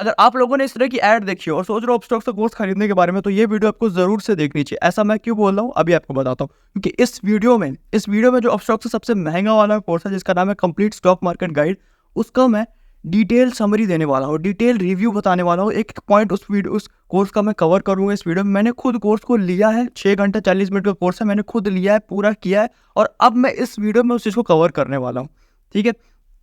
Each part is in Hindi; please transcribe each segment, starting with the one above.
अगर आप लोगों ने इस तरह की ऐड देखी हो और सोच रहे हो अपस्टॉक्स का कोर्स खरीदने के बारे में, तो ये वीडियो आपको ज़रूर से देखनी चाहिए। ऐसा मैं क्यों बोल रहा हूँ, अभी आपको बताता हूँ। क्योंकि इस वीडियो में जो अपस्टॉक्स का सबसे महँगा वाला कोर्स है, जिसका नाम है कंप्लीट स्टॉक मार्केट गाइड, उसका मैं डिटेल समरी देने वाला हूँ, डिटेल रिव्यू बताने वाला हूँ। एक-एक पॉइंट उस कोर्स का मैं कवर करूँगा इस वीडियो में। मैंने खुद कोर्स को लिया है, 6 घंटे 40 मिनट का कोर्स है, मैंने खुद लिया है, पूरा किया है और अब मैं इस वीडियो में उस चीज़ को कवर करने वाला हूँ, ठीक है?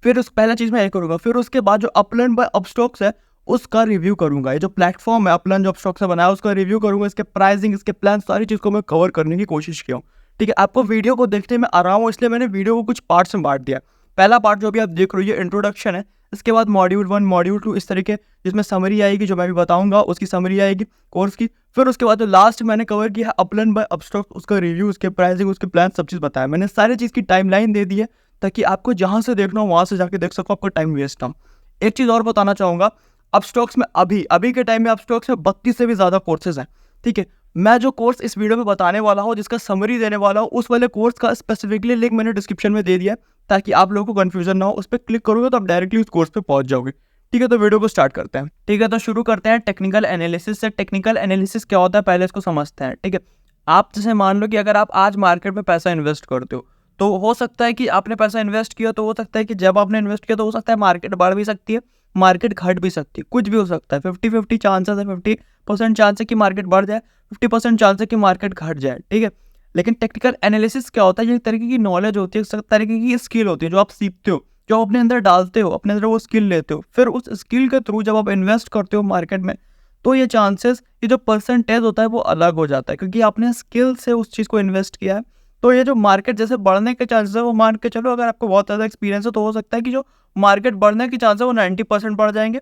फिर उस पहला चीज़ मैं ये करूँगा, फिर उसके बाद जो अपलर्न बाय अपस्टॉक्स है, उसका रिव्यू करूँगा। ये जो प्लेटफ़ॉर्म है अपलर्न जो अपस्टॉक्स से बना है, उसका रिव्यू करूँगा, इसके प्राइसिंग, इसके प्लान, सारी चीज़ को मैं कवर करने की कोशिश किया हूँ, ठीक है? आपको वीडियो को देखने में आराम हो, इसलिए मैंने वीडियो को कुछ पार्ट्स में बाँट दिया है। पहला पार्ट जो अभी आप देख रहे हो, ये इंट्रोडक्शन है। इसके बाद मॉड्यूल 1, मॉड्यूल 2, इस तरीके जिसमें समरी आएगी, जो मैं अभी बताऊँगा, उसकी समरी आएगी कोर्स की। फिर उसके बाद जो लास्ट मैंने कवर किया है अपलर्न बाय अपस्टॉक्स, उसका रिव्यू, उसके प्राइसिंग, उसके प्लान, सब चीज़ बताया। मैंने सारी चीज़ की टाइमलाइन दे दी है, ताकि आपको जहाँ से देखना हो वहाँ से जाके देख सको, आपका टाइम वेस्ट ना हो। एक चीज़ और बताना चाहूँगा, अपस्टॉक्स में अभी के टाइम में अपस्टॉक्स में 32 से भी ज़्यादा कोर्सेज़ हैं, ठीक है? मैं जो कोर्स इस वीडियो में बताने वाला हूँ, जिसका समरी देने वाला हूँ, उस वाले कोर्स का स्पेसिफिकली लिंक मैंने डिस्क्रिप्शन में दे दिया है, ताकि आप लोगों को कन्फ्यूज़न ना हो। उस पे क्लिक करोगे तो आप डायरेक्टली उस कोर्स पे पहुँच जाओगे, ठीक है? तो वीडियो को स्टार्ट करते हैं, ठीक है? तो शुरू करते हैं टेक्निकल एनालिसिस से। टेक्निकल एनालिसिस क्या होता है, पहले इसको समझते हैं, ठीक है? आप जैसे मान लो कि अगर आप आज मार्केट में पैसा इन्वेस्ट करते हो, तो हो सकता है कि आपने पैसा इन्वेस्ट किया, तो हो सकता है कि जब आपने इन्वेस्ट किया, तो हो सकता है मार्केट बढ़ भी सकती है, मार्केट घट भी सकती है, कुछ भी हो सकता है। 50-50 चांसेस है, 50% चांस है कि मार्केट बढ़ जाए, 50% चांस है कि मार्केट घट जाए, ठीक है? लेकिन टेक्निकल एनालिसिस क्या होता है, ये एक तरीके की नॉलेज होती है, एक तरीके की स्किल होती है, जो आप सीखते हो, जो आप अपने अंदर डालते हो, अपने अंदर वो स्किल लेते हो। फिर उस स्किल के थ्रू जब आप इन्वेस्ट करते हो मार्केट में, तो ये चांसेस, ये जो परसेंटेज होता है, वो अलग हो जाता है, क्योंकि आपने स्किल से उस चीज़ को इन्वेस्ट किया है। तो ये जो मार्केट जैसे बढ़ने के चांसेस है, वो मान के चलो, अगर आपको बहुत ज़्यादा एक्सपीरियंस है, तो हो सकता है कि जो मार्केट बढ़ने के चांसेस है, वो 90% बढ़ जाएँगे,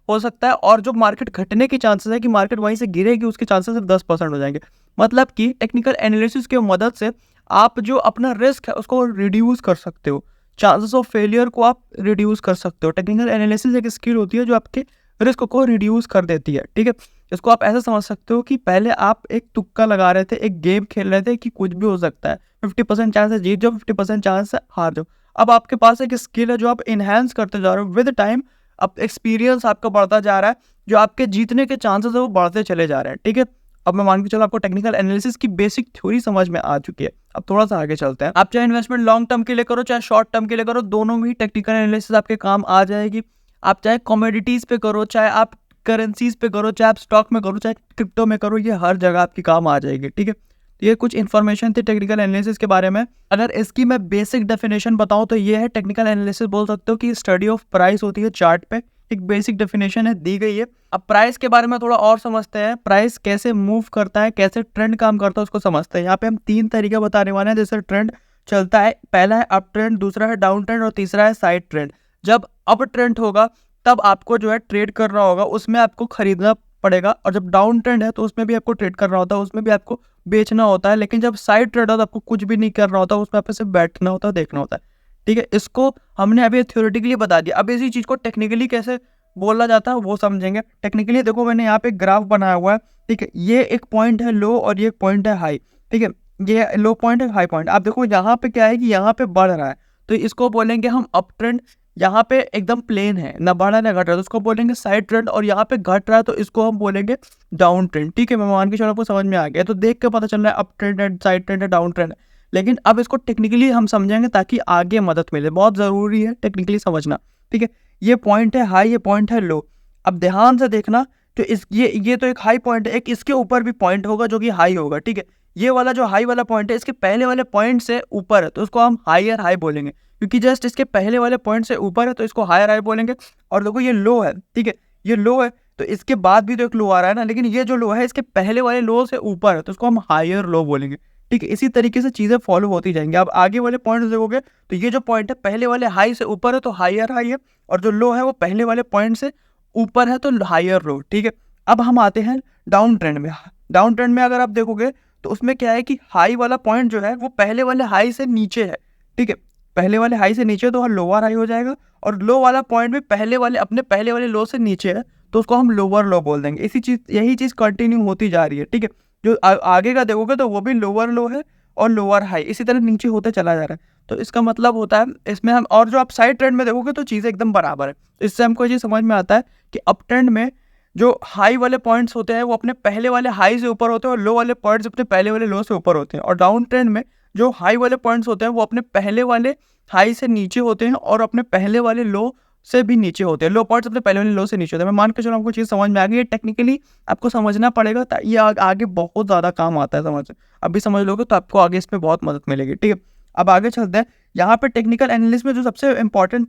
हो सकता है। और जो मार्केट घटने के चांसेस है कि मार्केट वहीं से गिरेगी, उसके चांसेस सिर्फ 10% हो जाएँगे। मतलब कि टेक्निकल एनालिसिस की मदद से आप जो अपना रिस्क है, उसको रिड्यूस कर सकते हो। चांसेस ऑफ फेलियर को आप रिड्यूस कर सकते हो। टेक्निकल एनालिसिस एक स्किल होती है, जो आपके रिस्क को रिड्यूस कर देती है, ठीक है? इसको आप ऐसे समझ सकते हो कि पहले आप एक तुक्का लगा रहे थे, एक गेम खेल रहे थे कि कुछ भी हो सकता है। 50% चांस है जीत जाओ, 50% चांस है हार जाओ। अब आपके पास एक स्किल है, जो आप एनहांस करते जा रहे हो विद टाइम। अब एक्सपीरियंस आपका बढ़ता जा रहा है, जो आपके जीतने के चांसेस है, वो बढ़ते चले जा रहे हैं, ठीक है? अब मैं मान के चलो, आपको टेक्निकल एनालिसिस की बेसिक थ्योरी समझ में आ चुकी है। अब थोड़ा-सा आगे चलते हैं। आप चाहे इन्वेस्टमेंट लॉन्ग टर्म के लिए करो, चाहे शॉर्ट टर्म के लिए करो, दोनों में ही टेक्निकल एनालिसिस आपके काम आ जाएगी। आप चाहे कमोडिटीज़ पे करो, चाहे आप करेंसीज़ पे करो, चाहे आप स्टॉक में करो, चाहे क्रिप्टो में करो, ये हर जगह आपकी काम आ जाएगी, ठीक है? तो ये कुछ इन्फॉर्मेशन थी टेक्निकल एनालिसिस के बारे में। अगर इसकी मैं बेसिक डेफिनेशन बताऊँ, तो ये है, टेक्निकल एनालिसिस बोल सकते हो कि स्टडी ऑफ प्राइस होती है चार्ट पे। एक बेसिक डेफिनेशन है, दी गई है। अब प्राइस के बारे में थोड़ा और समझते हैं। प्राइस कैसे मूव करता है, कैसे ट्रेंड काम करता है, उसको समझते हैं। यहाँ पे हम 3 तरीके बताने वाले हैं, जैसे ट्रेंड चलता है। पहला है अप ट्रेंड, दूसरा है डाउन ट्रेंड और तीसरा है साइड ट्रेंड। जब अप ट्रेंड होगा, तब आपको जो है ट्रेड करना होगा, उसमें आपको खरीदना पड़ेगा। और जब डाउन ट्रेंड है, तो उसमें भी आपको ट्रेड करना होता है, उसमें भी आपको बेचना होता है। लेकिन जब साइड ट्रेड होता है, आपको कुछ भी नहीं करना होता, उसमें आपको सिर्फ बैठना होता है, देखना होता है, ठीक है? इसको हमने अभी थ्योरेटिकली बता दिया। अब इसी चीज़ को टेक्निकली कैसे बोला जाता है, वो समझेंगे। टेक्निकली देखो, मैंने यहाँ पे ग्राफ बनाया हुआ है, ठीक है? ये एक पॉइंट है लो और ये एक पॉइंट है हाई, ठीक है? ये लो पॉइंट है, हाई पॉइंट। आप देखो, यहाँ पे क्या है कि यहाँ पे बढ़ रहा है, तो इसको बोलेंगे हम अप ट्रेंड। यहाँ पे एकदम प्लेन है, ना बढ़ा ना घट रहा है, तो उसको बोलेंगे साइड ट्रेंड। और यहाँ पे घट रहा है, तो इसको हम बोलेंगे डाउन ट्रेंड, ठीक है? मैं मान के चलो आपको समझ में आ गया, तो देख के पता चल रहा है अप ट्रेंड है, साइड ट्रेंड है, डाउन ट्रेंड है। लेकिन अब इसको टेक्निकली हम समझेंगे, ताकि आगे मदद मिले। बहुत ज़रूरी है टेक्निकली समझना, ठीक है? ये पॉइंट है हाई, ये पॉइंट है लो। अब ध्यान से देखना, तो ये तो एक हाई पॉइंट है, एक इसके ऊपर भी पॉइंट होगा, जो कि हाई होगा, ठीक है? ये वाला जो हाई वाला पॉइंट है, इसके पहले वाले पॉइंट से ऊपर है, तो उसको हम हायर हाई बोलेंगे, क्योंकि जस्ट इसके पहले वाले पॉइंट से ऊपर है, तो इसको हायर हाई बोलेंगे। और देखो, ये लो है, ठीक है? ये लो है, तो इसके बाद भी तो एक लो आ रहा है ना, लेकिन ये जो लो है, इसके पहले वाले लो से ऊपर है, तो इसको हम हायर लो बोलेंगे, ठीक है? इसी तरीके से चीज़ें फॉलो होती जाएंगी। अब आगे वाले पॉइंट देखोगे, तो ये जो पॉइंट है, पहले वाले हाई से ऊपर है, तो हायर हाई है। और जो लो है, वो पहले वाले पॉइंट से ऊपर है, तो हायर लो, ठीक है? अब हम आते हैं डाउन ट्रेंड में। डाउन ट्रेंड में अगर आप देखोगे, तो उसमें क्या है कि हाई वाला पॉइंट जो है, वो पहले वाले हाई से नीचे है, ठीक है? पहले वाले हाई से नीचे, तो वहाँ लोअर हाई हो जाएगा। और लो वाला पॉइंट भी पहले वाले लो से नीचे है, तो उसको हम लोअर लो बोल देंगे। यही चीज़ कंटिन्यू होती जा रही है, ठीक है? जो आगे का देखोगे, तो वो भी लोअर लो है और लोअर हाई, इसी तरह नीचे होते चला जा रहा है। तो इसका मतलब होता है, इसमें हम, और जो आप साइड ट्रेंड में देखोगे, तो चीज़ें एकदम बराबर है। इससे हमको ये चीज़ समझ में आता है कि अप ट्रेंड में जो हाई वाले पॉइंट्स होते हैं वो अपने पहले वाले हाई से ऊपर होते हैं और लो वाले पॉइंट्स अपने पहले वाले लो से ऊपर होते हैं, और डाउन ट्रेंड में जो हाई वाले पॉइंट्स होते हैं वो अपने पहले वाले हाई से नीचे होते हैं और अपने पहले वाले लो से भी नीचे होते हैं। लो पॉइंट्स अपने पहले वाले लो से नीचे होते हैं। मैं मान के चलो आपको चीज़ समझ में आ गई। ये टेक्निकली आपको समझना पड़ेगा, ये आगे बहुत ज़्यादा काम आता है समझ। अभी समझ लोगे तो आपको आगे इसमें बहुत मदद मिलेगी, ठीक है। अब आगे चलते हैं। यहाँ पे टेक्निकल एनालिसिस में जो सबसे इंपॉर्टेंट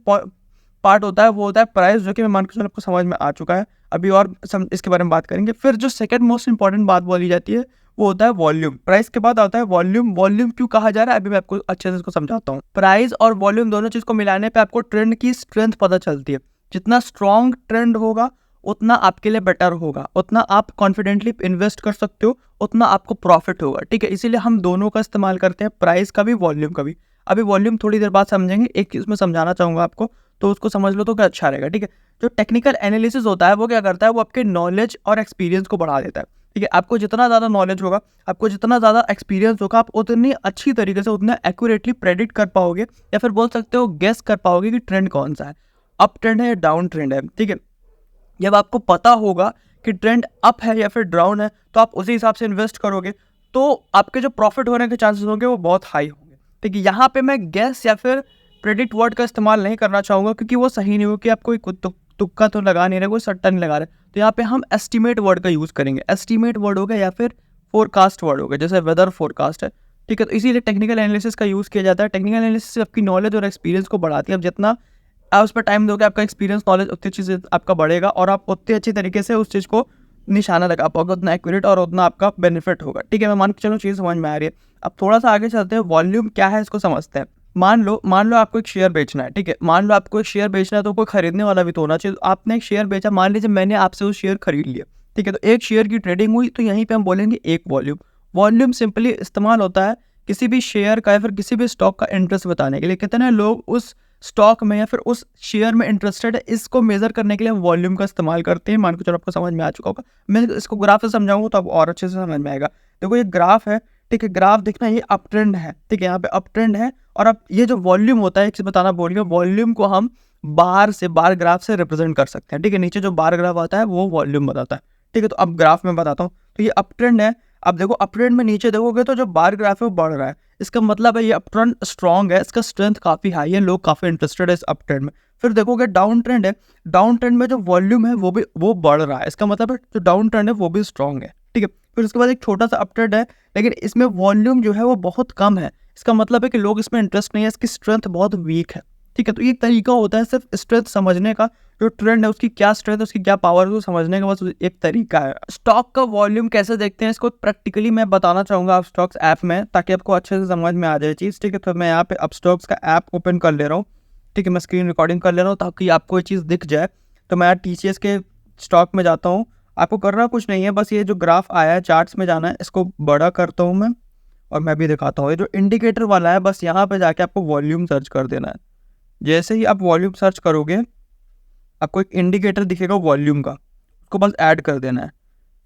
पार्ट होता है वो होता है प्राइस, जो कि मैं मान के चलो आपको समझ में आ चुका है। अभी और इसके बारे में बात करेंगे। फिर जो सेकंड मोस्ट इंपॉर्टेंट बात बोली जाती है वो होता है वॉल्यूम। प्राइस के बाद आता है वॉल्यूम। वॉल्यूम क्यों कहा जा रहा है अभी मैं आपको अच्छे से इसको समझाता हूँ। प्राइस और वॉल्यूम दोनों चीज़ को मिलाने पे आपको ट्रेंड की स्ट्रेंथ पता चलती है। जितना स्ट्रॉन्ग ट्रेंड होगा उतना आपके लिए बेटर होगा, उतना आप कॉन्फिडेंटली इन्वेस्ट कर सकते हो, उतना आपको प्रॉफिट होगा, ठीक है। इसीलिए हम दोनों का इस्तेमाल करते हैं, प्राइस का भी वॉल्यूम का भी। अभी वॉल्यूम थोड़ी देर बाद समझेंगे, एक चीज़ में समझाना चाहूँगा आपको, तो उसको समझ लो तो क्या अच्छा रहेगा, ठीक है। जो टेक्निकल एनालिसिस होता है वो क्या करता है, वो आपके नॉलेज और एक्सपीरियंस को बढ़ा देता है, ठीक है। आपको जितना ज़्यादा नॉलेज होगा, आपको जितना ज़्यादा एक्सपीरियंस होगा, आप उतनी अच्छी तरीके से उतना एक्यूरेटली प्रेडिक्ट कर पाओगे, या फिर बोल सकते हो गेस कर पाओगे कि ट्रेंड कौन सा है, अप ट्रेंड है या डाउन ट्रेंड है, ठीक है। जब आपको पता होगा कि ट्रेंड अप है या फिर डाउन है, तो आप उसी हिसाब से इन्वेस्ट करोगे, तो आपके जो प्रॉफिट होने के चांसेस होंगे वो बहुत हाई होंगे, ठीक है। यहाँ पे मैं गेस या फिर प्रेडिक्ट वर्ड का इस्तेमाल नहीं करना चाहूँगा, क्योंकि वो सही नहीं हो कि आप कोई तुक्का तो लगा नहीं रहे, कोई सट्टा नहीं लगा रहे। तो यहाँ पे हम एस्टिमेट वर्ड का यूज़ करेंगे। एस्टिमेट वर्ड हो गया या फिर फोरकास्ट वर्ड हो गया, जैसे वेदर फोरकास्ट है, ठीक है। तो इसीलिए टेक्निकल एनालिसिस का यूज़ किया जाता है। टेक्निकल एनालिसिस आपकी नॉलेज और एक्सपीरियंस को बढ़ाती है। अब जितना आप उस पर टाइम दोगे, आपका एक्सपीरियंस नॉलेज उतनी चीज़ आपका बढ़ेगा और आप उतनी अच्छी तरीके से उस चीज़ को निशाना लगा पाओगे, उतना एक्यूरेट और उतना आपका बेनिफिट होगा, ठीक है। मैं मान के चलो चीज़ समझ में आ रही है। अब थोड़ा सा आगे चलते हैं, वॉल्यूम क्या है इसको समझते हैं। मान लो आपको एक शेयर बेचना है, ठीक है। मान लो आपको एक शेयर बेचना है, तो कोई खरीदने वाला भी तो होना चाहिए। आपने एक शेयर बेचा, मान लीजिए मैंने आपसे वो शेयर खरीद लिया, ठीक है। तो एक शेयर की ट्रेडिंग हुई, तो यहीं पे हम बोलेंगे एक वॉल्यूम। वॉल्यूम सिंपली इस्तेमाल होता है किसी भी शेयर का या फिर किसी भी स्टॉक का इंटरेस्ट बताने के लिए। कितने लोग उस स्टॉक में या फिर उस शेयर में इंटरेस्टेड है, इसको मेजर करने के लिए हम वॉल्यूम का इस्तेमाल करते हैं। मान के चलो आपको समझ में आ चुका होगा। मैं इसको ग्राफ से समझाऊंगा तो अब और अच्छे से समझ में आएगा। देखो ये ग्राफ है, ठीक है। ग्राफ देखना, ये अप ट्रेंड है, ठीक है। यहाँ पे अप ट्रेंड है, और अब ये जो वॉल्यूम होता है, एक चीज बताना बोल रही हूँ, वॉल्यूम को हम बार ग्राफ से रिप्रेजेंट कर सकते हैं, ठीक है। नीचे जो बार ग्राफ आता है वो वॉल्यूम बताता है, ठीक है। तो अब ग्राफ में बताता हूँ। तो ये अप ट्रेंड है। अब देखो अप ट्रेंड में नीचे देखोगे तो जो बार ग्राफ है वो बढ़ रहा है, इसका मतलब है ये अप ट्रेंड स्ट्रॉन्ग है, इसका स्ट्रेंथ काफी हाई है, लोग काफी इंटरेस्टेड है इस अप ट्रेंड में। फिर देखोगे डाउन ट्रेंड है, डाउन ट्रेंड में जो वॉल्यूम है वो बढ़ रहा है, इसका मतलब है जो डाउन ट्रेंड है वो भी स्ट्रॉन्ग है, ठीक है। फिर उसके बाद एक छोटा सा अप ट्रेंड है, लेकिन इसमें वॉल्यूम जो है वो बहुत कम है, इसका मतलब है कि लोग इसमें इंटरेस्ट नहीं है, इसकी स्ट्रेंथ बहुत वीक है, ठीक है। तो ये तरीका होता है सिर्फ स्ट्रेंथ समझने का, जो ट्रेंड है उसकी क्या स्ट्रेंथ है, उसकी क्या पावर है, उसको समझने का बस एक तरीका है। स्टॉक का वॉल्यूम कैसे देखते हैं इसको प्रैक्टिकली मैं बताना चाहूँगा आप स्टॉक्स ऐप में, ताकि आपको अच्छे से समझ में आ जाए चीज़, ठीक है। तो मैं यहाँ पे अब स्टॉक्स का ऐप ओपन कर ले रहा हूँ, ठीक है। मैं स्क्रीन रिकॉर्डिंग कर ले रहा हूँ ताकि आपको ये चीज़ दिख जाए। तो मैं TCS के स्टॉक में जाता हूँ। आपको करना कुछ नहीं है, बस ये जो ग्राफ आया है चार्ट्स में जाना है, इसको बड़ा करता हूँ मैं, और मैं भी दिखाता हूँ। ये जो इंडिकेटर वाला है, बस यहाँ पे जाके आपको वॉल्यूम सर्च कर देना है। जैसे ही आप वॉल्यूम सर्च करोगे, आपको एक इंडिकेटर दिखेगा वॉल्यूम का, उसको बस ऐड कर देना है,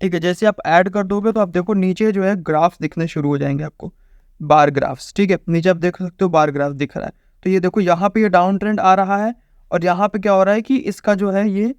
ठीक है। जैसे आप ऐड कर दोगे तो आप देखो नीचे जो है ग्राफ्स दिखने शुरू हो जाएंगे आपको, बार ग्राफ्स, ठीक है। नीचे आप देख सकते हो बार ग्राफ दिख रहा है। तो ये देखो यहाँ पे ये डाउन ट्रेंड आ रहा है, और यहाँ पे क्या हो रहा है कि इसका जो है ये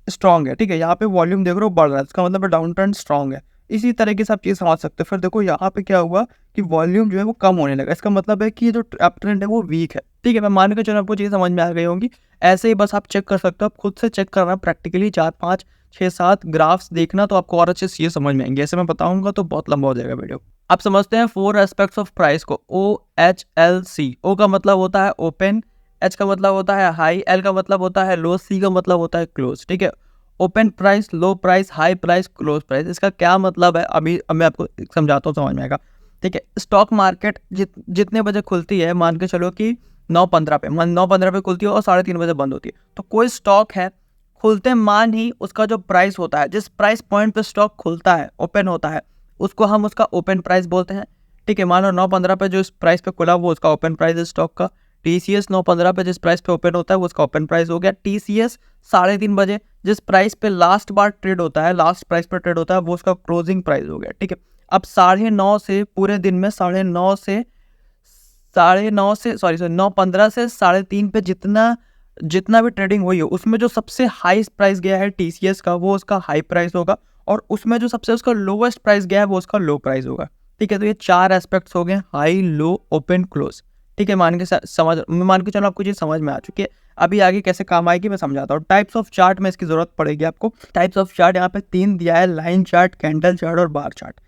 स्ट्रॉन्ग है, ठीक है। यहाँ पे वॉल्यूम देख रहे हो बढ़ रहा है, इसका मतलब डाउन ट्रेंड स्ट्रॉन्ग है। इसी तरीके से आप चीज़ समझ सकते हो। फिर देखो यहाँ पे क्या हुआ कि वॉल्यूम जो है वो कम होने लगा, इसका मतलब है कि ये जो अप ट्रेंड है वो वीक है, ठीक है। मैं मान के चलो आपको चीज़ समझ में आ गई होंगी। ऐसे ही बस आप चेक कर सकते हो, आप खुद से चेक करना प्रैक्टिकली 4 5 6 7 ग्राफ्स देखना, तो आपको और अच्छे से ये समझ में आएंगे। ऐसे मैं बताऊंगा तो बहुत लंबा हो जाएगा वीडियो। आप समझते हैं 4 एस्पेक्ट्स ऑफ प्राइस को, OHLC। O का मतलब होता है ओपन, H का मतलब होता है हाई, L का मतलब होता है लो, C का मतलब होता है क्लोज, ठीक है। ओपन प्राइस, लो price, high price, close price, इसका क्या मतलब है अब मैं आपको समझाता हूँ, समझ में आएगा, ठीक है। स्टॉक मार्केट जितने बजे खुलती है, मान के चलो कि 9:15 पे, 9:15 पे खुलती है और 3:30 बजे बंद होती है। तो कोई स्टॉक है, खुलते मान ही उसका जो प्राइस होता है, जिस प्राइस पॉइंट पे स्टॉक खुलता है, ओपन होता है, उसको हम उसका ओपन प्राइस बोलते हैं, ठीक है। मान लो 9:15 पे जो इस प्राइस पे खुला वो उसका ओपन प्राइस है स्टॉक का। TCS 9:15 पे जिस प्राइस पे ओपन होता है वो उसका ओपन प्राइस हो गया। TCS 3:30 बजे जिस प्राइस पे लास्ट बार ट्रेड होता है, लास्ट प्राइस पे ट्रेड होता है, वो उसका क्लोजिंग प्राइस हो गया, ठीक है। अब 9:30 से पूरे दिन में 9:30 से 9:15 से 3:30 पे जितना जितना भी ट्रेडिंग हुई है उसमें जो सबसे हाईएस्ट प्राइस गया है टीसीएस का वो उसका हाई प्राइस होगा, और उसमें जो सबसे उसका लोवेस्ट प्राइस गया है वो उसका लो प्राइस होगा। ठीक है, तो ये 4 एस्पेक्ट्स हो गए, हाई, लो, ओपन, क्लोज। ठीक है, मान के चलो आपको चीज़ समझ में आ चुकी है। अभी आगे कैसे काम आएगी मैं समझाता हूँ। टाइप्स ऑफ चार्ट में इसकी जरूरत पड़ेगी आपको। टाइप्स ऑफ चार्ट यहाँ पे 3 दिया है, लाइन चार्ट, कैंडल चार्ट और बार चार्ट।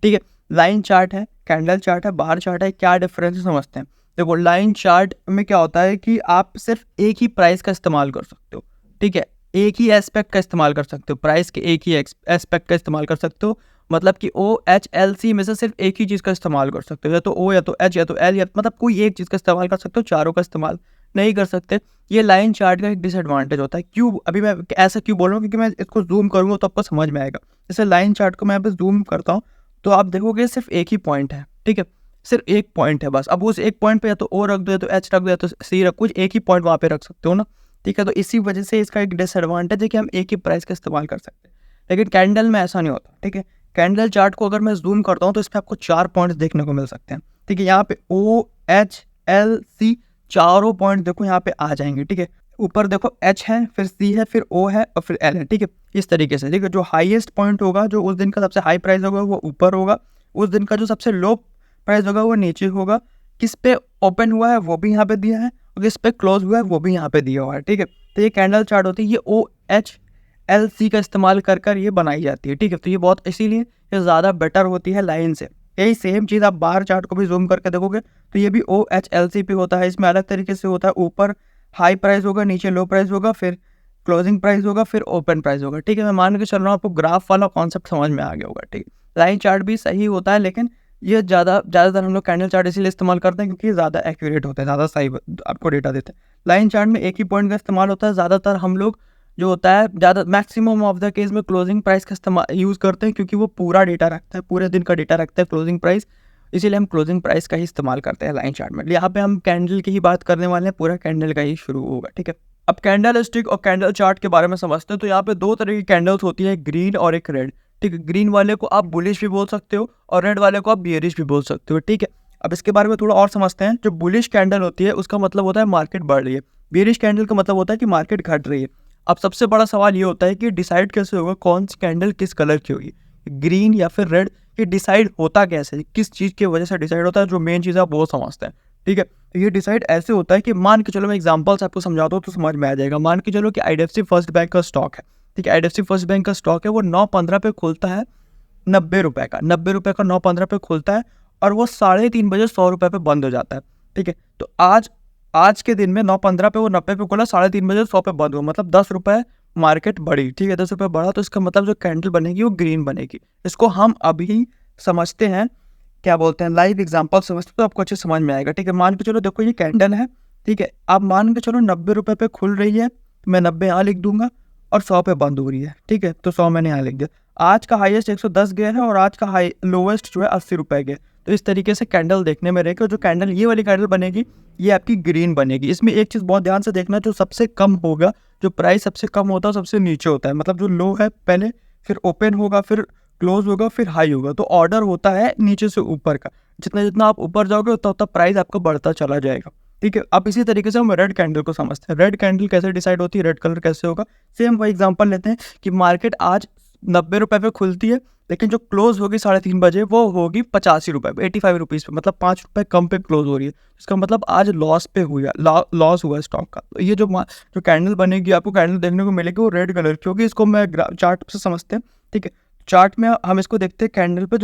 ठीक है, लाइन चार्ट है, कैंडल चार्ट है, बार चार्ट है, क्या डिफरेंस है समझते हैं। देखो, लाइन चार्ट में क्या होता है कि आप सिर्फ एक ही प्राइस का इस्तेमाल कर सकते हो। ठीक है, एक ही एस्पेक्ट का इस्तेमाल कर सकते हो, प्राइस के एक ही एस्पेक्ट का इस्तेमाल कर सकते हो। मतलब कि OHLC में से सिर्फ एक ही चीज़ का इस्तेमाल कर सकते हो, या तो O या तो H या तो L, या मतलब कोई एक चीज़ का इस्तेमाल कर सकते हो, चारों का इस्तेमाल नहीं कर सकते। ये लाइन चार्ट का एक डिसएडवांटेज होता है। क्यों अभी मैं ऐसा क्यों बोल रहा हूँ, क्योंकि मैं इसको जूम करूँगा तो आपको समझ में आएगा। जैसे लाइन चार्ट को मैं यहाँ पे जूम करता हूँ तो आप देखोगे सिर्फ एक ही पॉइंट है। ठीक है, सिर्फ एक पॉइंट है बस। अब उस एक पॉइंट पे या तो O रख दो, या तो H रख दो, या तो C रख, कुछ एक ही पॉइंट वहाँ पे रख सकते हो ना। ठीक है, तो इसी वजह से इसका एक डिसएडवांटेज है कि हम एक ही प्राइस का इस्तेमाल कर सकते हैं, लेकिन कैंडल में ऐसा नहीं होता। ठीक है, कैंडल चार्ट को अगर मैं जूम करता हूँ तो इसमें आपको 4 पॉइंट्स देखने को मिल सकते हैं। ठीक है, यहाँ पे OHLC चारों पॉइंट देखो यहाँ पे आ जाएंगे। ठीक है, ऊपर देखो H है, फिर C है, फिर O है और फिर L है। ठीक है, इस तरीके से। ठीक है, जो हाईएस्ट पॉइंट होगा, जो उस दिन का सबसे हाई प्राइस होगा वो ऊपर होगा, उस दिन का जो सबसे लो प्राइस होगा वो नीचे होगा। किस पे ओपन हुआ है वो भी यहाँ पे दिया है, और किस पे क्लोज हुआ है वो भी यहाँ पे दिया हुआ है। ठीक है, तो ये कैंडल चार्ट होती है, ये OHLC का इस्तेमाल कर ये बनाई जाती है। ठीक है, तो ये बहुत इसीलिए ये ज़्यादा बेटर होती है लाइन से। यही सेम चीज़ आप बार चार्ट को भी जूम करके देखोगे तो ये भी OHLC पे होता है। इसमें अलग तरीके से होता है, ऊपर हाई प्राइस होगा, नीचे लो प्राइस होगा, फिर क्लोजिंग प्राइस होगा, फिर ओपन प्राइस होगा। ठीक है, मैं मान के चल रहा हूँ आपको ग्राफ वाला कॉन्सेप्ट समझ में आ गया होगा। ठीक है, लाइन चार्ट भी सही होता है, लेकिन ये ज़्यादातर हम लोग कैंडल चार्ट इसीलिए इस्तेमाल करते हैं क्योंकि ज़्यादा एक्यूरेट होता है, ज़्यादा सही आपको डेटा देते हैं। लाइन चार्ट में एक ही पॉइंट का इस्तेमाल होता है। ज़्यादातर हम लोग जो होता है, ज़्यादा मैक्सिमम ऑफ द केस में क्लोजिंग प्राइस का इस्तेमाल यूज़ करते हैं, क्योंकि वो पूरा डेटा रखता है, पूरे दिन का डेटा रखता है क्लोजिंग प्राइस। इसीलिए हम क्लोजिंग प्राइस का ही इस्तेमाल करते हैं लाइन चार्ट में। यहाँ पे हम कैंडल की ही बात करने वाले हैं, पूरा कैंडल का ही शुरू होगा। ठीक है, अब कैंडल स्टिक और कैंडल चार्ट के बारे में समझते हैं। तो यहाँ पे 2 तरह की कैंडल्स होती है, ग्रीन और एक रेड। ठीक है, ग्रीन वाले को आप बुलिश भी बोल सकते हो और रेड वाले को आप बियरिश भी बोल सकते हो। ठीक है, अब इसके बारे में थोड़ा और समझते हैं। जो बुलिश कैंडल होती है उसका मतलब होता है मार्केट बढ़ रही है, बियरिश कैंडल का मतलब होता है कि मार्केट घट रही है। अब सबसे बड़ा सवाल ये होता है कि डिसाइड कैसे होगा कौन सी कैंडल किस कलर की होगी, ग्रीन या फिर रेड। ये डिसाइड होता कैसे, किस चीज़ की वजह से डिसाइड होता है, जो मेन चीज़ आप वो समझते हैं। ठीक है, तो ये डिसाइड ऐसे होता है कि मान के चलो, मैं एग्जांपल्स आपको समझाता हूँ तो समझ में आ जाएगा। मान के चलो कि IDFC फर्स्ट बैंक का स्टॉक है। ठीक है, IDFC फर्स्ट बैंक का स्टॉक है, वो 9:15 पे खुलता है 90 रुपये का, 90 रुपये का 9:15 पे खुलता है, और वो 3:30 बजे 100 रुपये पे बंद हो जाता है। ठीक है, तो आज के दिन में 9:15 पे वो 90 पे खुला, 3:30 बजे 100 पे बंद हुआ, मतलब 10 रुपये मार्केट बढ़ी। ठीक है, 10 रुपये बढ़ा तो इसका मतलब जो कैंडल बनेगी वो ग्रीन बनेगी। इसको हम अभी समझते हैं, क्या बोलते हैं, लाइव एग्जांपल समझते तो आपको अच्छे समझ में आएगा। ठीक है, मान के चलो देखो ये कैंडल है। ठीक है, आप मान के चलो 90 रुपये पे खुल रही है, तो मैं 90 यहाँ लिख दूंगा, और 100 पे बंद हो रही है। ठीक है, तो 100 मैंने यहाँ लिख दिया। आज का हाईएस्ट 110 गया है, और आज का लोवेस्ट जो है 80 रुपये गया। तो इस तरीके से कैंडल देखने में रहेगी, और जो कैंडल ये वाली कैंडल बनेगी ये आपकी ग्रीन बनेगी। इसमें एक चीज़ बहुत ध्यान से देखना, जो सबसे कम होगा, जो प्राइस सबसे कम होता है सबसे नीचे होता है, मतलब जो लो है पहले, फिर ओपन होगा, फिर क्लोज होगा, फिर हाई होगा। तो ऑर्डर होता है नीचे से ऊपर का, जितना जितना आप ऊपर जाओगे उतना उतना प्राइस आपका बढ़ता चला जाएगा। ठीक है, अब इसी तरीके से हम रेड कैंडल को समझते हैं। रेड कैंडल कैसे डिसाइड होती है, रेड कलर कैसे होगा। सेम वही एग्जांपल लेते हैं कि मार्केट आज 90 रुपये पे खुलती है, लेकिन जो क्लोज होगी 3:30 बजे वो होगी 85 रुपये पे, 85 रुपीज़ पे, मतलब 5 रुपये कम पे क्लोज हो रही है। इसका मतलब आज लॉस पे हुआ, लॉस हुआ स्टॉक का। तो ये जो कैंडल बनेगी, आपको कैंडल देखने को मिलेगी, वो रेड कलर की होगी। इसको मैं चार्ट से समझते हैं। ठीक है, चार्ट में हम इसको देखते हैं, कैंडल पे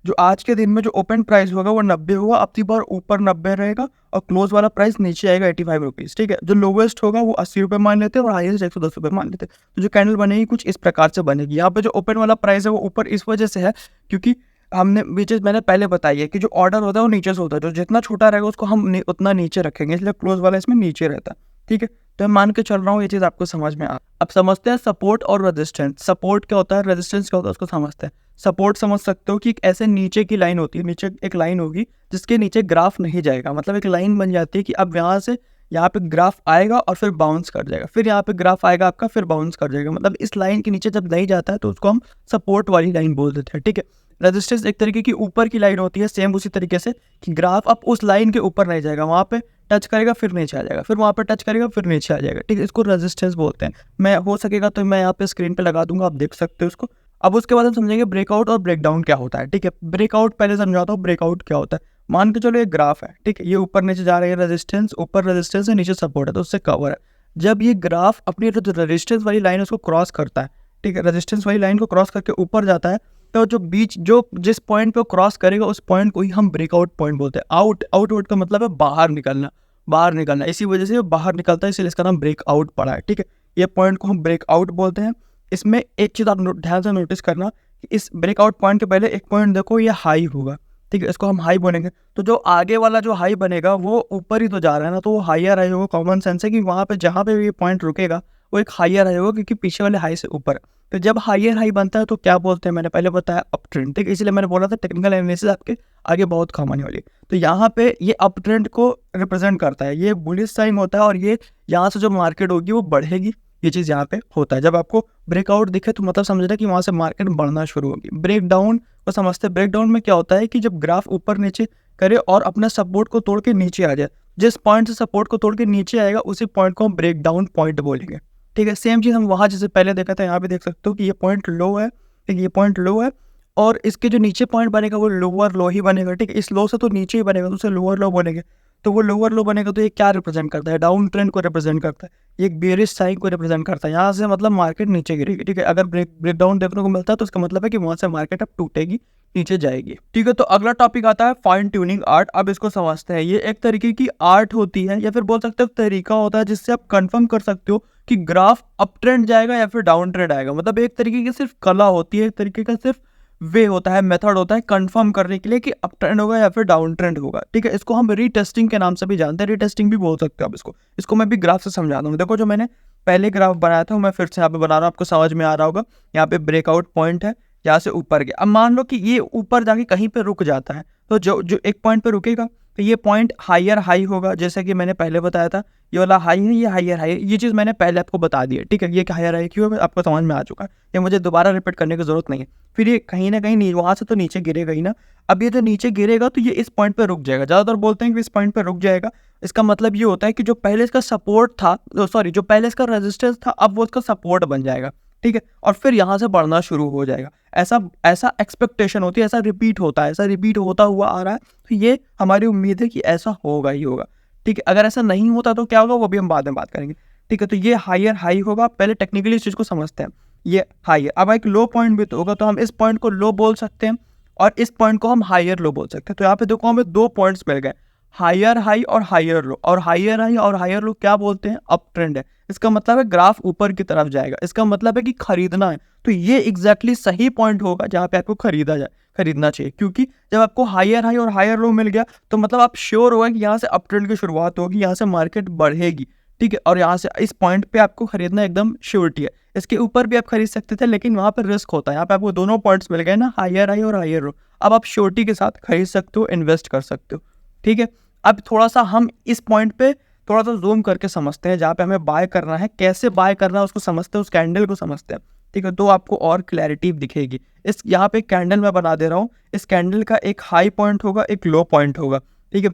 जो आज के दिन में जो ओपन प्राइस होगा वो 90 होगा, अब की बार ऊपर 90 रहेगा, और क्लोज वाला प्राइस नीचे आएगा 85 रुपीज़। ठीक है, जो लोवेस्ट होगा वो 80 रुपये मान लेते हैं, और हाईएस्ट 110 रुपये मान लेते हैं। तो जो कैंडल बनेगी कुछ इस प्रकार से बनेगी। यहाँ पे जो ओपन वाला प्राइस है वो ऊपर इस वजह से है क्योंकि मैंने पहले बताई है कि जो ऑर्डर होता है वो नीचे से होता है, जो जितना छोटा रहेगा उसको हम उतना नीचे रखेंगे, इसलिए क्लोज वाला इसमें नीचे रहता है। ठीक है, तो मैं मान के चल रहा हूँ ये चीज़ आपको समझ में आ। अब समझते हैं सपोर्ट और रेजिस्टेंस। सपोर्ट क्या होता है, रेजिस्टेंस क्या होता है, उसको समझते हैं। सपोर्ट समझ सकते हो कि एक ऐसे नीचे की लाइन होती है, नीचे एक लाइन होगी जिसके नीचे ग्राफ नहीं जाएगा, मतलब एक लाइन बन जाती है कि अब यहाँ से यहाँ पे ग्राफ आएगा और फिर बाउंस कर जाएगा, फिर यहाँ पे ग्राफ आएगा आपका, फिर बाउंस कर जाएगा, मतलब इस लाइन के नीचे जब नहीं जाता है तो उसको हम सपोर्ट वाली लाइन बोल देते हैं। ठीक है, रेजिस्टेंस एक तरीके की ऊपर की लाइन होती है, सेम उसी तरीके से कि ग्राफ अब उस लाइन के ऊपर नहीं जाएगा, वहाँ पे टच करेगा फिर नीचे आ जाएगा, फिर वहाँ पे टच करेगा फिर नीचे आ जाएगा, ठीक है। इसको रेजिस्टेंस बोलते हैं। मैं हो सकेगा तो मैं यहाँ पे स्क्रीन पे लगा दूंगा, आप देख सकते हो उसको। अब उसके बाद हम समझेंगे ब्रेकआउट और ब्रेकडाउन क्या होता है, ठीक है। ब्रेकआउट पहले समझाता हूँ, ब्रेकआउट क्या होता है। मान के चलो एक ग्राफ है, ठीक है, ये ऊपर नीचे जा रही है, रेजिस्टेंस ऊपर, रेजिस्टेंस है नीचे, सपोर्ट है, तो उससे कवर है। जब ये ग्राफ अपनी जो रेजिस्टेंस वाली लाइन है उसको क्रॉस करता है, ठीक है, रेजिस्टेंस वाली लाइन को क्रॉस करके ऊपर जाता है, तो जो जिस पॉइंट पे क्रॉस करेगा उस पॉइंट को ही हम ब्रेकआउट पॉइंट बोलते हैं। आउटवर्ड का मतलब है बाहर निकलना, बाहर निकलना, इसी वजह से बाहर निकलता है, इसलिए इसका नाम ब्रेकआउट पड़ा है, ठीक है। ये पॉइंट को हम ब्रेकआउट बोलते हैं। इसमें एक चीज़ आप ध्यान से नोटिस करना कि इस ब्रेकआउट पॉइंट के पहले एक पॉइंट देखो, ये हाई होगा, ठीक है, इसको हम हाई बोलेंगे। तो जो आगे वाला जो हाई बनेगा वो ऊपर ही तो जा रहा है ना, तो वो हायर हाई होगा। कॉमन सेंस है कि वहाँ पे जहाँ पे भी ये पॉइंट रुकेगा वो एक हायर हाई होगा, क्योंकि पीछे वाले हाई से ऊपर। तो जब हायर हाई बनता है तो क्या बोलते हैं, मैंने पहले बताया अप ट्रेंड, ठीक है, इसलिए मैंने बोला था टेक्निकल एनालिसिस आपके आगे बहुत काम आने वाली। तो यहाँ पे ये अप ट्रेंड को रिप्रेजेंट करता है, ये बुलिश साइन होता है, और ये यहाँ से जो मार्केट होगी वो बढ़ेगी, ये चीज़ यहाँ पे होता है। जब आपको ब्रेकआउट दिखे तो मतलब समझना कि वहाँ से मार्केट बढ़ना शुरू होगी। ब्रेक डाउन को समझते हैं। ब्रेक डाउन में क्या होता है कि जब ग्राफ ऊपर नीचे करे और अपना सपोर्ट को तोड़ के नीचे आ जाए, जिस पॉइंट से सपोर्ट को तोड़ के नीचे आएगा उसी पॉइंट को हम ब्रेक डाउन पॉइंट बोलेंगे, ठीक है। सेम चीज़ हम वहाँ जैसे पहले देखा था, यहाँ पे देख सकते हो कि ये पॉइंट लो है, ठीक है, ये पॉइंट लो है, और इसके जो नीचे पॉइंट बनेगा वो लोअर लो ही बनेगा, ठीक है। इस लो से तो नीचे ही बनेगा, तो उसे लोअर लो बनेगा। तो वो लोअर लो बनेगा, तो ये क्या रिप्रेजेंट करता है, डाउन ट्रेंड को रिप्रेजेंट करता है, ये एक बेरिश साइन को रिप्रेजेंट करता है। यहाँ से मतलब मार्केट नीचे गिरेगी, ठीक है। अगर ब्रेक डाउन देखने को मिलता है तो इसका मतलब है कि वहाँ से मार्केट अब टूटेगी, नीचे जाएगी, ठीक है। तो अगला टॉपिक आता है फाइन ट्यूनिंग आर्ट। अब इसको समझते हैं। ये एक तरीके की आर्ट होती है, या फिर बोल सकते हो तरीका होता है, जिससे आप कंफर्म कर सकते हो कि ग्राफ अप ट्रेंड जाएगा या फिर डाउन ट्रेंड आएगा। मतलब एक तरीके की सिर्फ कला होती है, एक तरीके का सिर्फ वे होता है, मेथड होता है कंफर्म करने के लिए कि अप ट्रेंड होगा या फिर डाउन ट्रेंड होगा, ठीक है। इसको हम रीटेस्टिंग के नाम से भी जानते हैं, रीटेस्टिंग भी बोल सकते हो आप इसको मैं भी ग्राफ से समझा दूँ। देखो जो मैंने पहले ग्राफ बनाया था मैं फिर से यहाँ पे बना रहा हूँ, आपको समझ में आ रहा होगा। यहाँ पे ब्रेकआउट पॉइंट है, यहाँ से ऊपर गया। अब मान लो कि ये ऊपर जाके कहीं पे रुक जाता है, तो जो एक पॉइंट पे रुकेगा तो ये पॉइंट हायर हाई होगा, जैसे कि मैंने पहले बताया था। ये वाला हाई है, ये हायर हाई है, ये चीज़ मैंने पहले आपको बता दी है, ठीक है। ये हायर हाई क्यों है आपको समझ में आ चुका है, ये मुझे दोबारा रिपीट करने की जरूरत नहीं है। फिर ये कहीं ना कहीं वहाँ से तो नीचे गिरेगा ही ना। अब ये जो नीचे गिरेगा तो ये इस पॉइंट पे रुक जाएगा। ज़्यादातर बोलते हैं कि इस पॉइंट पे रुक जाएगा, इसका मतलब ये होता है कि जो पहले इसका सपोर्ट था, सॉरी जो पहले इसका रेजिस्टेंस था, अब वो इसका सपोर्ट बन जाएगा, ठीक है, और फिर यहाँ से बढ़ना शुरू हो जाएगा। ऐसा एक्सपेक्टेशन होती है, ऐसा रिपीट होता है, ऐसा रिपीट होता हुआ आ रहा है, तो ये हमारी उम्मीद है कि ऐसा होगा ही होगा, ठीक है। अगर ऐसा नहीं होता तो क्या होगा वो भी हम बाद में बात करेंगे, ठीक है। तो ये हायर हाई होगा, पहले टेक्निकली इस चीज़ को समझते हैं। ये हाई, अब एक लो पॉइंट भी तो होगा, तो हम इस पॉइंट को लो बोल सकते हैं और इस पॉइंट को हम हायर लो बोल सकते हैं। तो यहाँ पे देखो हमें दो पॉइंट्स मिल गए, हायर हाई और हायर लो। और हायर हाई और हायर लो क्या बोलते हैं, अप ट्रेंड है। इसका मतलब है ग्राफ ऊपर की तरफ जाएगा, इसका मतलब है कि खरीदना है। तो ये एग्जैक्टली सही पॉइंट होगा जहाँ पे आपको खरीदना चाहिए, क्योंकि जब आपको हायर हाई और हायर लो मिल गया तो मतलब आप श्योर होगा कि यहाँ से अप ट्रेंड की शुरुआत होगी, यहाँ से मार्केट बढ़ेगी, ठीक है। और यहाँ से इस पॉइंट पे आपको खरीदना एकदम श्योरिटी है। इसके ऊपर भी आप खरीद सकते थे, लेकिन वहाँ पर रिस्क होता है। यहाँ पे आपको दोनों पॉइंट्स मिल गए ना, हायर हाई और हायर लो। अब आप श्योरिटी के साथ खरीद सकते हो, इन्वेस्ट कर सकते हो, ठीक है। अब थोड़ा सा हम इस पॉइंट पे थोड़ा सा जूम करके समझते हैं, जहाँ पे हमें बाय करना है, कैसे बाय करना है उसको समझते हैं, उस कैंडल को समझते हैं, ठीक है। तो आपको और क्लैरिटी दिखेगी। इस यहाँ पे कैंडल मैं बना दे रहा हूँ। इस कैंडल का एक हाई पॉइंट होगा, एक लो पॉइंट होगा, ठीक है।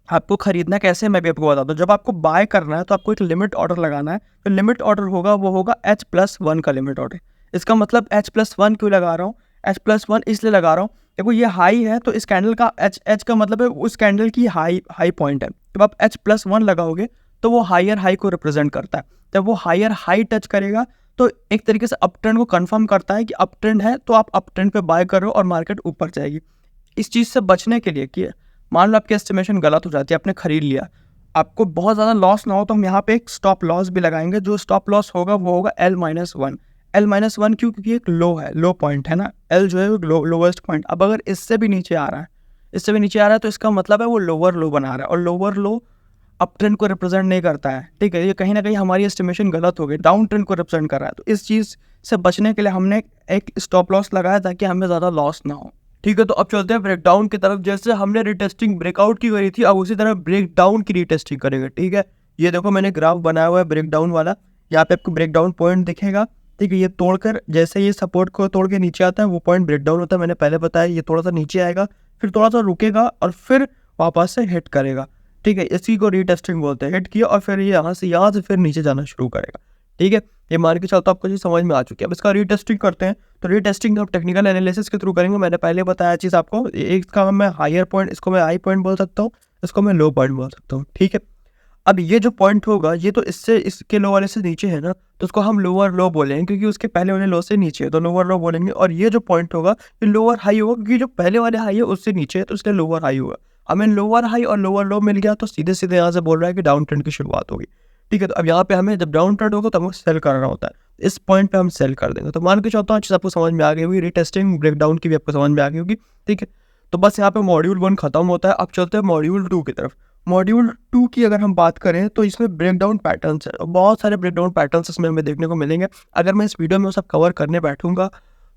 आपको खरीदना कैसे मैं भी आपको बताता हूँ। जब आपको बाय करना है तो आपको एक लिमिट ऑर्डर लगाना है। तो लिमिट ऑर्डर होगा वो होगा H+1 का लिमिट ऑर्डर। इसका मतलब H+1 क्यों लगा रहा हूँ, H+1 इसलिए लगा रहा हूँ, देखो ये हाई है तो इस कैंडल का H का मतलब है उस कैंडल की हाई पॉइंट है। जब आप H+1 लगाओगे तो वो हायर हाई को रिप्रेजेंट करता है। जब वो हायर हाई टच करेगा तो एक तरीके से अप ट्रेंड को कंफर्म करता है कि अप ट्रेंड है, तो आप अप ट्रेंड पे बाय करो और मार्केट ऊपर जाएगी। इस चीज़ से बचने के लिए कि मान लो आपकी एस्टिमेशन गलत हो जाती है, आपने खरीद लिया, आपको बहुत ज़्यादा लॉस ना हो, तो हम यहाँ पे एक स्टॉप लॉस भी लगाएंगे। जो स्टॉप लॉस होगा वो होगा L-1। L-1 क्यों, क्योंकि एक लो है, लो पॉइंट है ना, L जो है वो लोवेस्ट पॉइंट। अब अगर इससे भी नीचे आ रहा है, तो इसका मतलब है वो लोअर लो बना रहा है, और लोअर लो अप ट्रेंड को रिप्रेजेंट नहीं करता है, ठीक है। ये कहीं ना कहीं हमारी एस्टिमेशन गलत हो गई, डाउन ट्रेंड को रिप्रेजेंट कर रहा है। तो इस चीज़ से बचने के लिए हमने एक स्टॉप लॉस लगाया ताकि हमें ज़्यादा लॉस ना हो, ठीक है। तो अब चलते हैं ब्रेकडाउन की तरफ। जैसे हमने रिटेस्टिंग ब्रेकआउट की करी थी, अब उसी तरह ब्रेकडाउन की रिटेस्टिंग करेंगे, ठीक है। ये देखो मैंने ग्राफ बनाया हुआ है ब्रेकडाउन वाला, यहाँ पे आपको ब्रेकडाउन पॉइंट दिखेगा, ठीक है। ये तोड़कर जैसे ये सपोर्ट को तोड़ के नीचे आता है वो पॉइंट ब्रेकडाउन होता है। मैंने पहले बताया ये थोड़ा सा नीचे आएगा, फिर थोड़ा सा रुकेगा और फिर वापस से हिट करेगा, ठीक है, इसी को रीटेस्टिंग बोलते हैं। हिट किया और फिर ये यहाँ से फिर नीचे जाना शुरू करेगा, ठीक है। ये मान के चलता आपको चीज़ समझ में आ चुकी है। अब इसका रीटेस्टिंग करते हैं, तो रीटेस्टिंग हम टेक्निकल एनालिसिस के थ्रू करेंगे। मैंने पहले बताया चीज़ आपको, इसका मैं हायर पॉइंट, इसको मैं हाई पॉइंट बोल सकता हूँ, इसको मैं लो पॉइंट बोल सकता हूँ, ठीक है। अब ये जो पॉइंट होगा, ये तो इसके लो वाले से नीचे है ना, तो उसको हम लोअर लो बोलेंगे क्योंकि उसके पहले वाले लो से नीचे है, तो लोअर लो बोलेंगे। और ये जो पॉइंट होगा, ये लोअर हाई होगा क्योंकि जो पहले वाले हाई है उससे नीचे है, तो इसलिए लोअर हाई होगा। हमें लोअर हाई और लोअर लो मिल गया, तो सीधे-सीधे यहाँ से बोल रहा है कि डाउन ट्रेंड की शुरुआत होगी, ठीक है। तो अब यहाँ पे हमें जब डाउन ट्रेंड होगा तो हमें सेल करना होता है, इस पॉइंट पे हम सेल कर देंगे। तो मान के चलता हूँ चीज़ आपको समझ में आ गई होगी, रीटेस्टिंग ब्रेकडाउन की भी आपको समझ में आ गई होगी, ठीक है। तो बस यहाँ पे मॉड्यूल 1 खत्म होता है। अब चलते हैं मॉड्यूल 2 की तरफ। मॉड्यूल 2 की अगर हम बात करें तो इसमें ब्रेकडाउन पैटर्न्स है, बहुत सारे ब्रेकडाउन पैटर्न्स इसमें हमें देखने को मिलेंगे। अगर मैं इस वीडियो में वो सब कवर करने बैठूंगा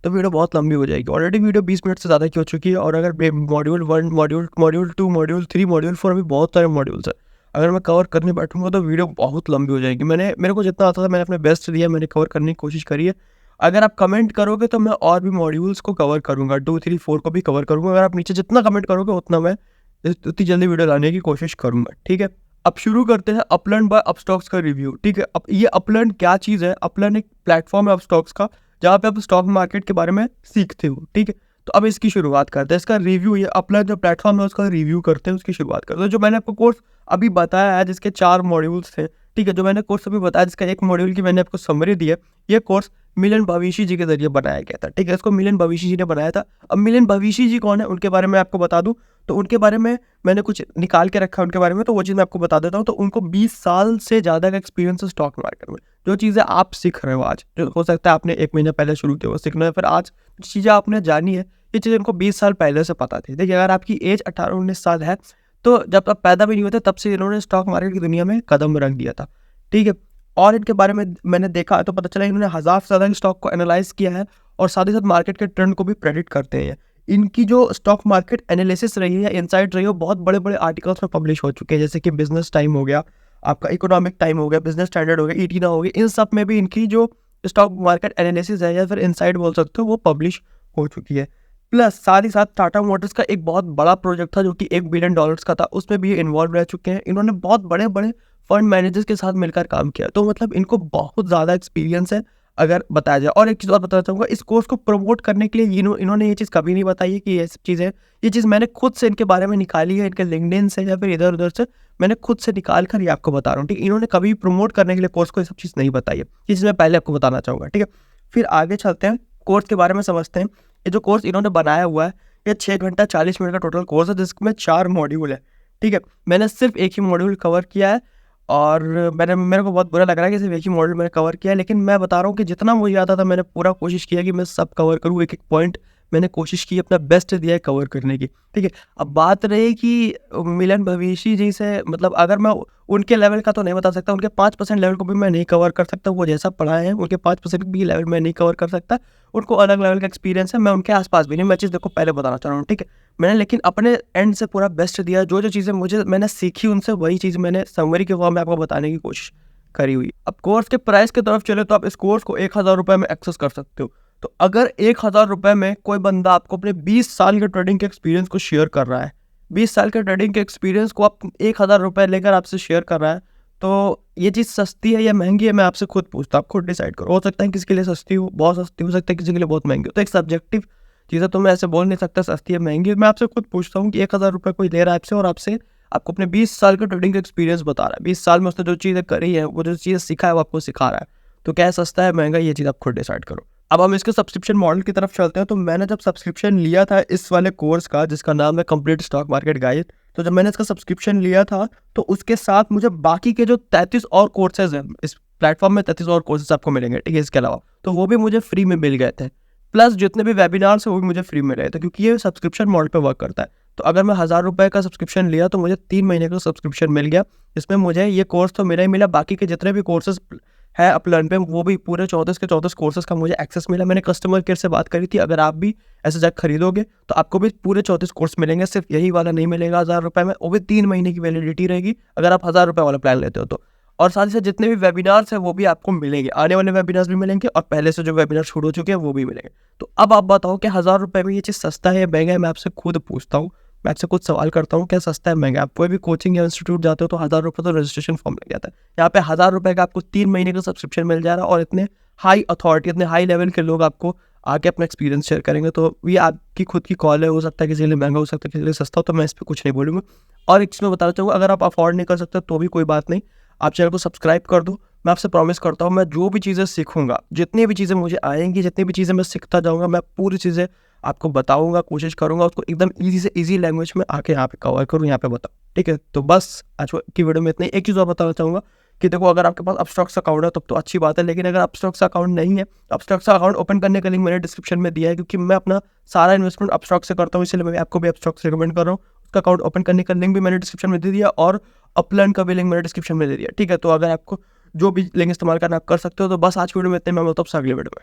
तो वीडियो बहुत लंबी हो जाएगी। ऑलरेडी वीडियो 20 मिनट से ज़्यादा की हो चुकी है, और अगर मॉड्यूल 1, मॉड्यूल 2, मॉड्यूल 3, मॉड्यूल 4, अभी बहुत सारे मॉड्यूल्स हैं। अगर मैं कवर करने बैठूंगा तो वीडियो बहुत लंबी हो जाएगी। मेरे को जितना आता था मैंने अपने बेस्ट दिया, मैंने कवर करने की कोशिश करी है। अगर आप कमेंट करोगे तो मैं और भी मॉड्यूल्स को कवर करूँगा, 2, 3, 4 को भी कवर करूँगा। अगर आप नीचे जितना कमेंट करोगे उतना मैं उतनी जल्दी वीडियो लाने की कोशिश करूँगा, ठीक है। अब शुरू करते हैं अपलर्न बाय अपस्टॉक्स का रिव्यू, ठीक है। अब ये अपलर्न क्या चीज़ है? अपलर्न एक प्लेटफॉर्म है अपस्टॉक्स का, जहाँ पे आप स्टॉक मार्केट के बारे में सीखते हो, ठीक है। तो अब इसकी शुरुआत करते हैं, इसका रिव्यू, ये अपलर्न जो प्लेटफॉर्म है उसका रिव्यू करते हैं, उसकी शुरुआत करते हैं। जो मैंने आपको कोर्स अभी बताया है जिसके 4 मॉड्यूल्स थे, ठीक है, जो मैंने कोर्स अभी बताया जिसका एक मॉड्यूल की मैंने आपको समरी दी है, ये कोर्स मिलन भविष्य जी के जरिए बनाया गया था, ठीक है। इसको मिलन भविष्य जी ने बनाया था। अब मिलन भविष्य जी कौन है उनके बारे में आपको बता दूं, तो उनके बारे में मैंने कुछ निकाल के रखा है उनके बारे में, तो वो चीज़ मैं आपको बता देता हूँ। तो उनको 20 साल से ज़्यादा का एक्सपीरियंस है स्टॉक मार्केट में। जो चीज़ें आप सीख रहे हो आज, जो हो सकता है आपने 1 महीना पहले शुरू किया हो सीखना है, फिर आज जो चीज़ें आपने जानी है, ये चीज़ें उनको 20 साल पहले से पता थी। देखिए, अगर आपकी एज 18-19 साल है, तो जब आप पैदा भी नहीं होते तब से इन्होंने स्टॉक मार्केट की दुनिया में कदम रख दिया था, ठीक है। और इनके बारे में मैंने देखा तो पता चला इन्होंने 1000 से ज़्यादा स्टॉक को एनालाइज किया है, और साथ ही साथ मार्केट के ट्रेंड को भी प्रेडिक्ट करते हैं। इनकी जो स्टॉक मार्केट एनालिसिस रही है या इनसाइट रही है, वो बहुत बड़े-बड़े आर्टिकल्स में पब्लिश हो चुके हैं, जैसे कि बिजनेस टाइम हो गया, आपका इकोनॉमिक टाइम हो गया, बिजनेस स्टैंडर्ड हो गया, ईटीना हो गया। इन सब में भी इनकी जो स्टॉक मार्केट एनालिसिस है या फिर इनसाइट बोल सकते हो, वो पब्लिश हो चुकी है। प्लस साथ ही साथ टाटा मोटर्स का एक बहुत बड़ा प्रोजेक्ट था जो कि $1 बिलियन का था, उसमें भी ये इन्वॉल्व रह चुके हैं। इन्होंने बहुत बड़े-बड़े फंड मैनेजर्स के साथ मिलकर काम किया, तो मतलब इनको बहुत ज़्यादा एक्सपीरियंस है अगर बताया जाए। और एक चीज़ और बताना चाहूँगा, इस कोर्स को प्रमोट करने के लिए इन्होंने ये चीज़ कभी नहीं बताई है कि ये सब चीज़ है। ये चीज़ मैंने खुद से इनके बारे में निकाली है, इनके लिंक्डइन से या फिर इधर-उधर से मैंने खुद से निकाल कर ये आपको बता रहा हूँ, ठीक है। इन्होंने कभी प्रमोट करने के लिए कोर्स को ये सब चीज़ नहीं बताई है। ये चीज़ मैं पहले आपको बताना चाहूँगा, ठीक है। फिर आगे चलते हैं, कोर्स के बारे में समझते हैं। ये जो कोर्स इन्होंने बनाया हुआ है, ये 6 घंटा 40 मिनट का टोटल कोर्स है, जिसमें 4 मॉड्यूल है, ठीक है। मैंने सिर्फ एक ही मॉड्यूल कवर किया है, और मेरे को बहुत बुरा लग रहा है कि सिर्फ एक ही मॉड्यूल मैंने कवर किया है, लेकिन मैं बता रहा हूँ कि जितना मुझे आता था मैंने पूरा कोशिश किया कि मैं सब कवर करूँ, एक-एक पॉइंट मैंने कोशिश की, अपना बेस्ट दिया है कवर करने की, ठीक है। अब बात रही कि मिलन भविष्य जी से, मतलब अगर मैं उनके लेवल का तो नहीं बता सकता, उनके 5% लेवल को भी मैं नहीं कवर कर सकता। वो जैसा पढ़ाए हैं उनके 5% भी लेवल मैं नहीं कवर कर सकता। उनको अलग लेवल का एक्सपीरियंस है, मैं उनके आसपास भी नहीं। मैं चीज़ देखो पहले बताना चाह रहा हूँ, ठीक है। मैंने लेकिन अपने एंड से पूरा बेस्ट दिया, जो चीज़ें मैंने सीखी उनसे, वही चीज़ मैंने समरी के फॉर्म में आपको बताने की कोशिश करी हुई। अब कोर्स के प्राइस की तरफ चले तो आप इस कोर्स को 1000 रुपये में एक्सेस कर सकते हो। तो अगर 1000 रुपये में कोई बंदा आपको अपने 20 साल के ट्रेडिंग के एक्सपीरियंस को शेयर कर रहा है, 20 साल के ट्रेडिंग के एक्सपीरियंस को आप 1000 रुपये लेकर आपसे शेयर कर रहा है, तो ये चीज़ सस्ती है या महंगी है, मैं आपसे खुद पूछता हूँ, आप खुद डिसाइड करो। हो सकता है किसी के लिए सस्ती हो, बहुत सस्ती हो सकता है, किसी के लिए बहुत महंगी हो। तो एक सब्जेक्टिव चीज़ है, तो मैं ऐसे बोल नहीं सकता सस्ती है महंगी। मैं आपसे खुद पूछता हूँ कि 1000 रुपये कोई ले रहा है आपसे, और आपसे आपको अपने 20 साल का ट्रेडिंग का एक्सपीरियंस बता रहा है, 20 साल में उसने जो चीज़ें करी है, वो जो चीज़ें सीखा है, वो आपको सिखा रहा है। तो क्या है, सस्ता है महंगा, ये चीज़ आप खुद डिसाइड करो। अब हम इसके सब्सक्रिप्शन मॉडल की तरफ चलते हैं। तो मैंने जब सब्सक्रिप्शन लिया था इस वाले कोर्स का, जिसका नाम है कंप्लीट स्टॉक मार्केट गाइड, तो जब मैंने इसका सब्सक्रिप्शन लिया था तो उसके साथ मुझे बाकी के जो 33 और कोर्सेज हैं इस प्लेटफॉर्म में, 33 और कोर्सेज आपको मिलेंगे, ठीक है, इसके अलावा, तो वो भी मुझे फ्री में मिल गए थे। प्लस जितने भी वेबिनार्स हैं वो भी मुझे फ्री में रहे थे, क्योंकि ये सब्सक्रिप्शन मॉडल पे वर्क करता है। तो अगर मैं 1000 रुपये का सब्सक्रिप्शन लिया तो मुझे 3 महीने का सब्सक्रिप्शन मिल गया, जिसमें मुझे ये कोर्स तो मिला ही मिला, बाकी के जितने भी कोर्सेज है अपलर्न पे, वो भी पूरे 34 के 34 कोर्सेज का मुझे एक्सेस मिला। मैंने कस्टमर केयर से बात करी थी, अगर आप भी ऐसे जाकर खरीदोगे तो आपको भी पूरे 34 कोर्स मिलेंगे, सिर्फ यही वाला नहीं मिलेगा 1000 रुपये में, वो भी 3 महीने की वैलिडिटी रहेगी अगर आप 1000 रुपये वाला प्लान लेते हो तो। और साथ ही साथ जितने भी वेबिनार्स हैं वो भी आपको मिलेंगे, आने वाले वेबिनार्स भी मिलेंगे, और पहले से जो वेबिनार शुरू हो चुके हैं वो भी मिलेंगे। तो अब आप बताओ कि 1000 रुपये में ये चीज़ सस्ता है या महंगा है, मैं आपसे खुद पूछता हूँ। मैं आपसे कुछ सवाल करता हूँ, क्या सस्ता है महँगा? आप कोई भी कोचिंग या इंस्टीट्यूट जाते हो तो ₹1000 तो रजिस्ट्रेशन फॉर्म लग जाता है। यहाँ पे ₹1000 का आपको 3 महीने का सब्सक्रिप्शन मिल जा रहा है और इतने हाई अथॉरिटी, इतने हाई लेवल के लोग आपको आके अपना एक्सपीरियंस शेयर करेंगे। तो ये आपकी खुद की कॉल है, हो सकता है किसी के लिए महँगा, हो सकता है किसी के लिए सस्ता हो, तो मैं इस पे कुछ नहीं बोलूँगा। और एक चीज़ मैं बताना चाहूँगा, अगर आप अफोर्ड नहीं कर सकते तो भी कोई बात नहीं, आप चैनल को सब्सक्राइब कर दो। मैं आपसे प्रॉमिस करता हूँ, मैं जो भी चीज़ें सीखूँगा, जितनी भी चीज़ें मुझे आएँगी, जितनी भी चीज़ें मैं सीखता जाऊँगा, मैं पूरी चीज़ें आपको बताऊँगा, कोशिश करूँगा उसको एकदम ईज़ी से ईज़ी लैंग्वेज में आके यहाँ पे कवर करूँ, यहाँ पे बताऊँ, ठीक है? तो बस आज की वीडियो में इतना ही। एक चीज़ और बताना चाहूँगा कि देखो, अगर आपके पास अपस्टॉक्स अकाउंट है तब तो अच्छी बात है, लेकिन अगर अपस्टॉक्स अकाउंट नहीं है, अपस्टॉक्स अकाउंट ओपन करने का लिंक मैंने डिस्क्रिप्शन में दिया है, क्योंकि मैं अपना सारा इन्वेस्टमेंट अपस्टॉक्स से करता हूँ, इसलिए मैं आपको भी अपस्टॉक्स रिकमेंड कर रहा हूँ। उसका अकाउंट ओपन करने का लिंक भी मैंने डिस्क्रिप्शन में दे दिया और अपलर्न का भी लिंक मैंने डिस्क्रिप्शन में दे दिया, ठीक है? तो अगर आपको जो भी लिंक इस्तेमाल करना आप कर सकते हो। तो बस आज की वीडियो में इतना ही, मैं मिलता हूँ आपसे अगली वीडियो में।